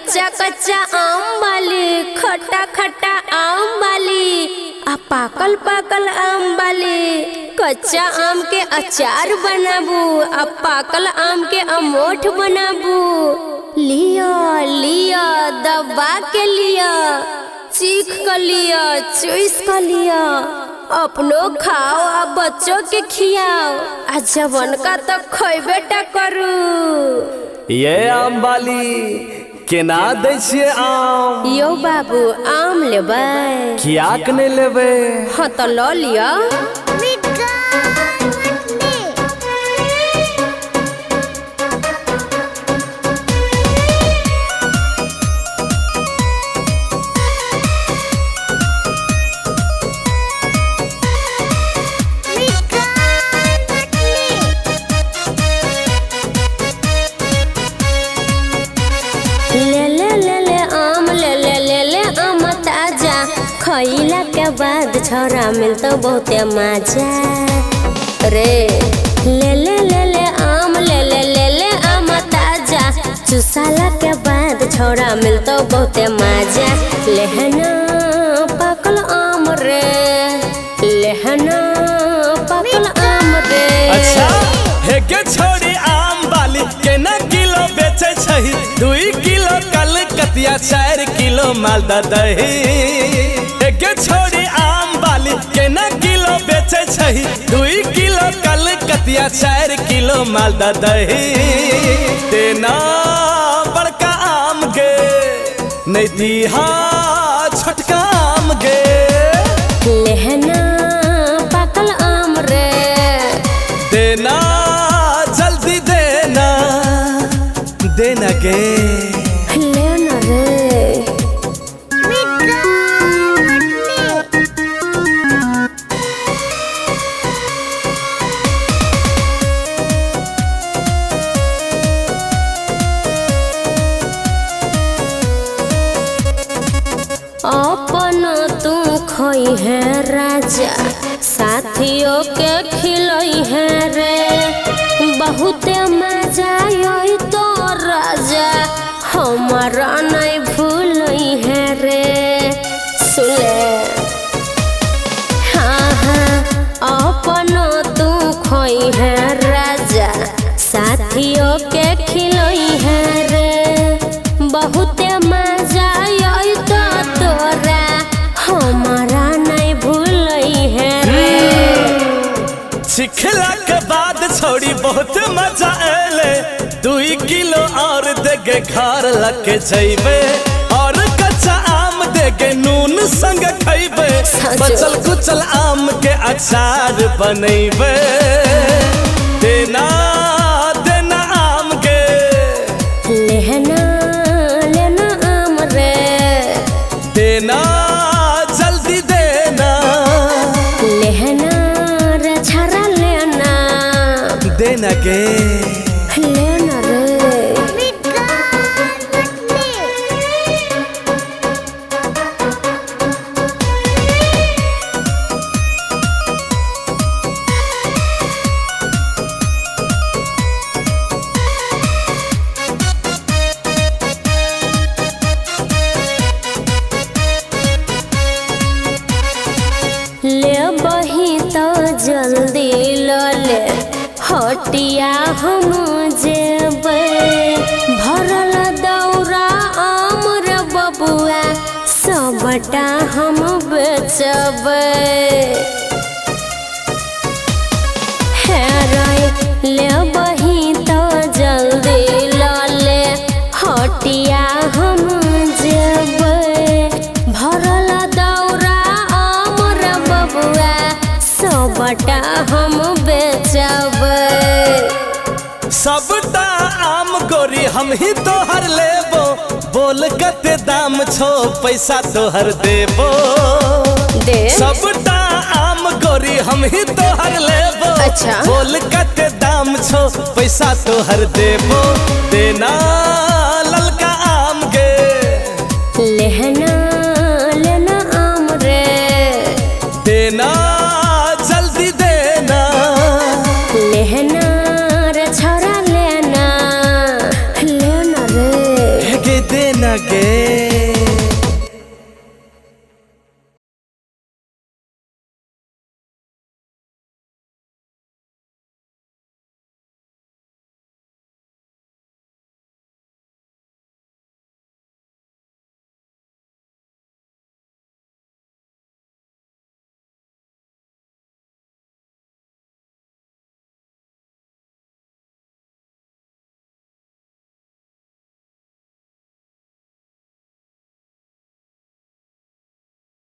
कच्चा कच्चा आम वाली, खट्टा खट्टा आम वाली, आ पाकल पाकल आम वाली। कच्चा आम के अचार बनाबू, आ पाकल आम के अमोठ बनाबू। लिया लिया दबा के लिया, चीख कर लिया, चूस कर लिया। अपनो खाओ आ बच्चों के खियाओ, आ जवन का तो खैबेटा करू। ये आम वाली केना दै छियै आम? यो बाबू आम लेबै? कियाक नहीं लेबै? हाँ तो लो लिया। खइला के बाद छोरा मिलता बहुते मजा रे। ले ले ले ले आम, ले ले ले ले आम ताजा। चुसाला के बाद छोरा मिलता बहुते मजा। लेहना पाकल आम रे, लेहना पाकल आम रे। अच्छा हे के छोड़ी आम वाली केना किलो बेचे छही? 2 किलो कलकतिया, 4 किलो मालदा दही। के छोड़ी आम वाली केना किलो बेचे छही? 2 किलो कलकतिया, 4 किलो मालदा दही। देना बड़का आम गे, नहीं दीहा छोटका आम गे। लेहना पाकल आम रे, देना जल्दी देना, देना गे। लेना रे। अपन तू खोई है राजा, साथियों के खिलई है रे। बहुते मजा आई तो राजा, हमारा नहीं भूलई है रे। सुले हाँ हाँ, अपन तू खोई है राजा, साथियों के खिलई है रे। बहुते मजा आई तो तोरा, हमारा नहीं भूलई है रे। सिखला के बाद छोड़ी बहुत मजा आले। 2 किलो और देगे घर लके जइबे, और कच्चा आम देगे नून संग खइबे। बचल कुचल आम के अचार बनइबे। देना देना आम गे, लेहना लेना आम रे। देना जल्दी देना, लेहना रे छरा लेना, देना गे। लेना रे। ले बही तो जल्दी ले, हटिया हम जेबै। भरल दौरा आम रे बबुआ, सबटा हम बेचबै। हे रे ले बही तो जल्दी ले, हटिया हम जेबै। भरल दौरा आम रे बबुआ, सबटा हम बेचबै। सबटा आम गोरी हम ही तोहर लेबो। बोल कते दाम छो, पैसा तोहर देबो। दे सबटा आम गोरी हम ही तोहर लेबो। अच्छा। बोल कते दाम छो, पैसा तोहर देबो। देना ललका आम गे, लेहना लेना आम रे। देना जल्दी देना, लेहना रे छोरा लेना, लेना रे। देना लगे